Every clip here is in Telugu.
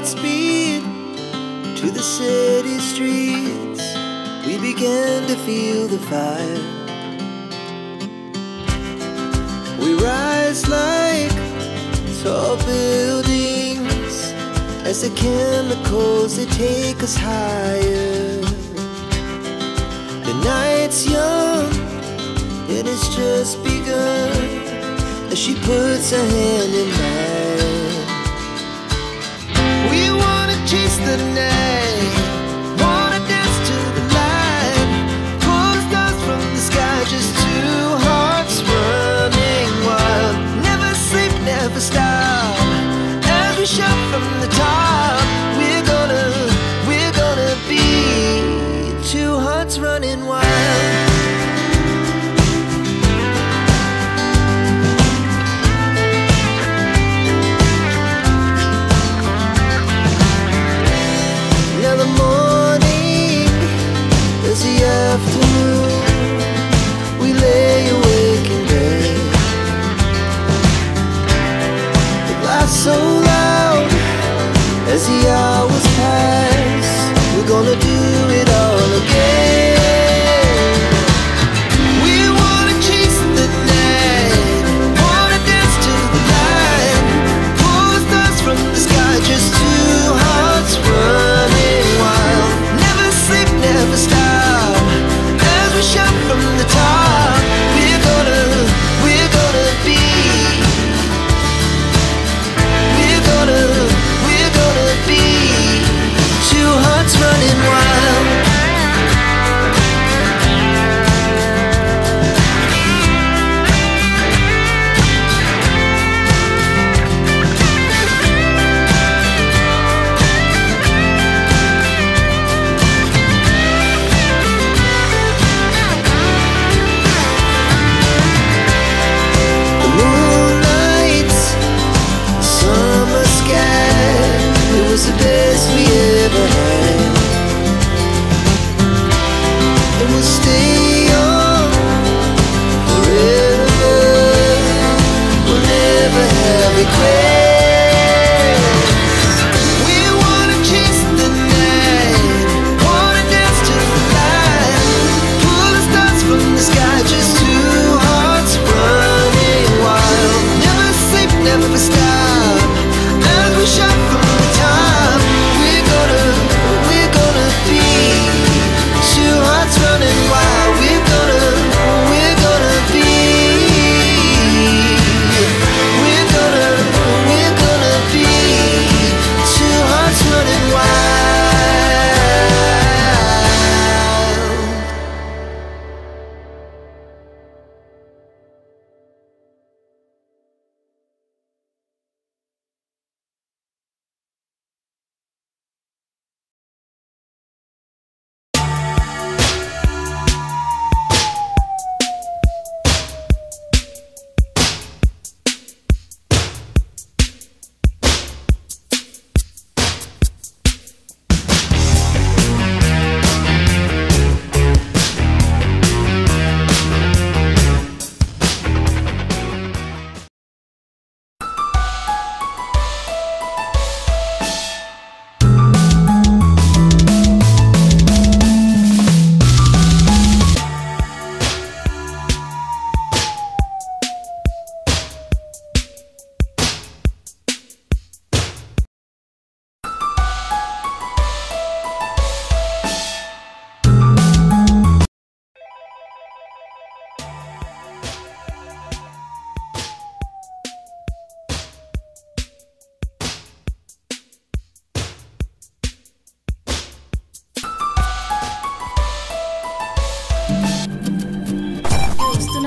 Speed to the city streets, we began to feel the fire. We rise like tall buildings as the chemicals, they take us higher. The night's young and it's just begun as she puts her hand in mine. Chase the night, wanna dance to the light, pull the stars from the sky, just two hearts running wild. Never sleep, never stop, as we shout from the top. We're gonna be two hearts running wild.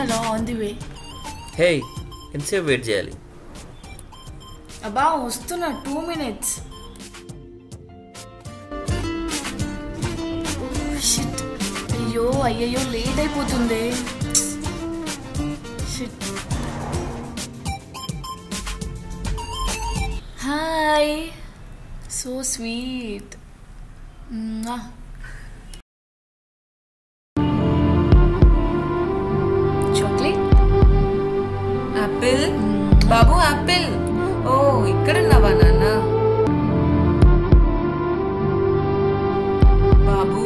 వస్తున్నారా ఆన్ ది వే? హే, ఎంతసేపు వెయిట్ చేయాలి? అబ్బా వస్తున్నా, 2 minutes. షిట్, అయ్యయ్యో లేట్ అయిపోతుంది. Shit. Hi, so sweet. Chocolate. Apple బాబు, యాపిల్. ఓ ఇక్కడున్నావా నాన్న? బాబు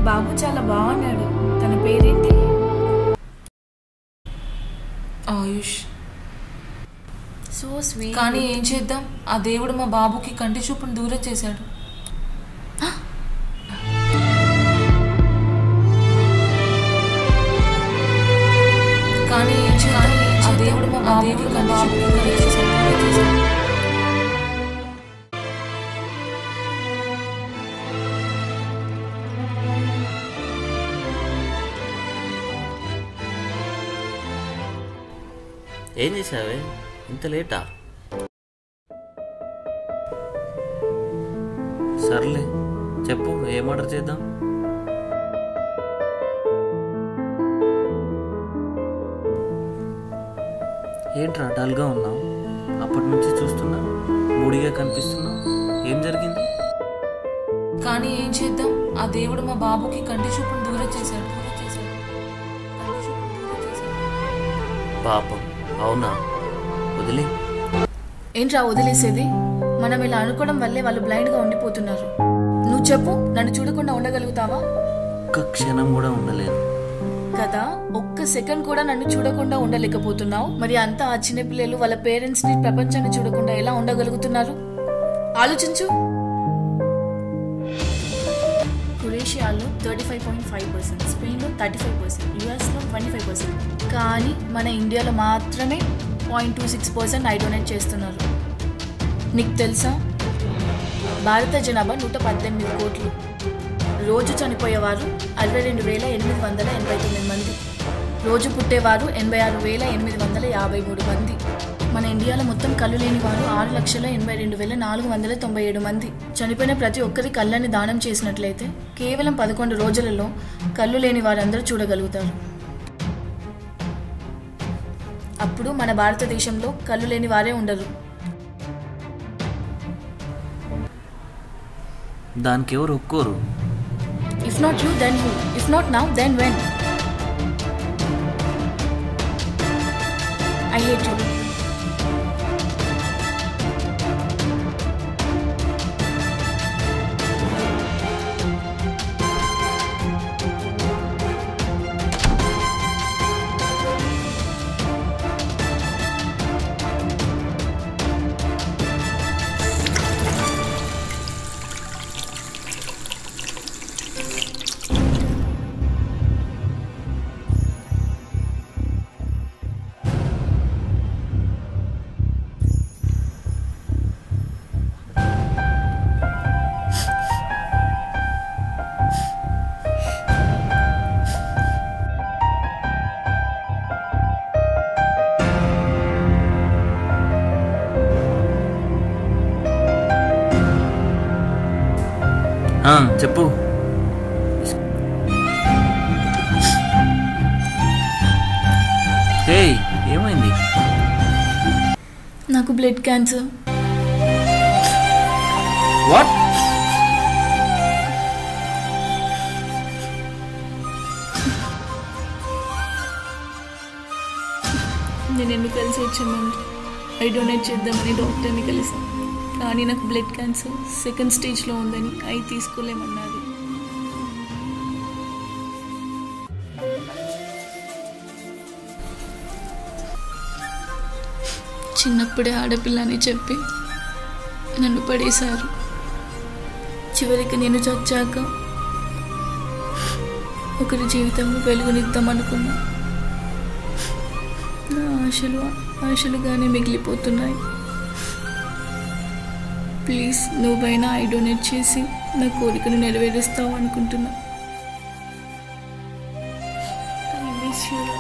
బాబు చాలా బాగున్నాడు. తన పేరేంటి? ఆయుష్. So sweet. కానీ ఏం చేద్దాం, ఆ దేవుడు మా బాబుకి కంటి చూపును దూరం చేశాడు. కానీ ఏం చేద్దాం, ఆ దేవుడు మా బాబుకి కంటి చూపును దూరం చేశాడు. ఏం చేసావే, ఇంత లేటా? సర్లే చెప్పు, ఏం ఆర్డర్ చేద్దాం? ఏంట్రా డల్గా ఉన్నావు? అప్పటి నుంచి చూస్తున్నా, మూడిగా కనిపిస్తున్నావు. ఏం జరిగింది? కానీ ఏం చేద్దాం, ఆ దేవుడు మా బాబుకి కంటి చూపును దూరం చేశాడు. పాపం, అవునా? వదిలే. ఏంట్రా వదిలేసేది? మనం ఇలా అనుకోవడం వల్లే వాళ్ళు బ్లైండ్గా ఉండిపోతున్నారు. నువ్వు చెప్పు, నన్ను చూడకుండా ఉండగలుగుతావా? ఒక్క క్షణం కూడా ఉండలేను కదా. ఒక్క సెకండ్ కూడా నన్ను చూడకుండా ఉండలేకపోతున్నావు. మరి అంతా ఆ చిన్నపిల్లలు వాళ్ళ పేరెంట్స్ ని, ప్రపంచాన్ని చూడకుండా ఎలా ఉండగలుగుతున్నారు? ఆలోచించు. క్రొయేషియాలో 35.5%, స్పెయిన్లో 35%, యుఎస్లో 25%. కానీ మన ఇండియాలో మాత్రమే 0.26% ఐ డొనేట్ చేస్తున్నారు. నీకు తెలుసా, భారత జనాభా 118 కోట్లు. రోజు చనిపోయేవారు 62,889 మంది. రోజు పుట్టేవారు 86,853 మంది. మన ఇండియాలో మొత్తం కళ్ళు లేని వారు 6,82,497 మంది. చనిపోయిన ప్రతి ఒక్కరి కళ్ళని దానం చేసినట్లయితే కేవలం 11 రోజులలో కళ్ళు లేని వారందరూ చూడగలుగుతారు. అప్పుడు మన భారతదేశంలో కళ్ళు లేని వారే ఉండరు. దానికి ఎవరు ఒప్పుకోరు. If not you, then who? If not now, then when? I hate you. చెప్పు. హే, ఏమైంది? నాకు బ్లడ్ క్యాన్సర్. వాట్? నేను ఎన్ని కలిసి వచ్చామండి, ఐ డొనేట్ చేద్దామని డాక్టర్ని కలిసాను. కానీ నాకు బ్లడ్ క్యాన్సర్ సెకండ్ స్టేజ్లో ఉందని ఐ తీసుకోలేమన్నారు. చిన్నప్పుడే ఆడపిల్లని చెప్పి నన్ను పడేశారు. చివరికి నేను చచ్చాక ఒకరి జీవితంలో వెలుగునిద్దామనుకున్నా. నా ఆశలుగానే మిగిలిపోతున్నాయి. ప్లీజ్ నువ్వైనా ఐ డొనేట్ చేసి నా కోరికను నెరవేరుస్తావు అనుకుంటున్నా. ఐ మిస్ యూ రా.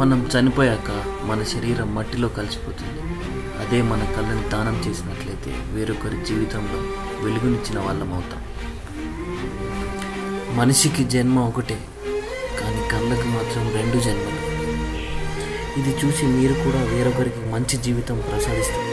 మనం చనిపోయాక మన శరీరం మట్టిలో కలిసిపోతుంది. అదే మన కళ్ళని దానం చేసినట్లయితే వేరొకరి జీవితంలో వెలుగునిచ్చిన వాళ్ళం అవుతాం. మనిషికి జన్మ ఒకటే, కానీ కళ్ళకు మాత్రం 2 జన్మలు. ఇది చూసి మీరు కూడా వేరొకరికి మంచి జీవితం ప్రసాదిస్తారు.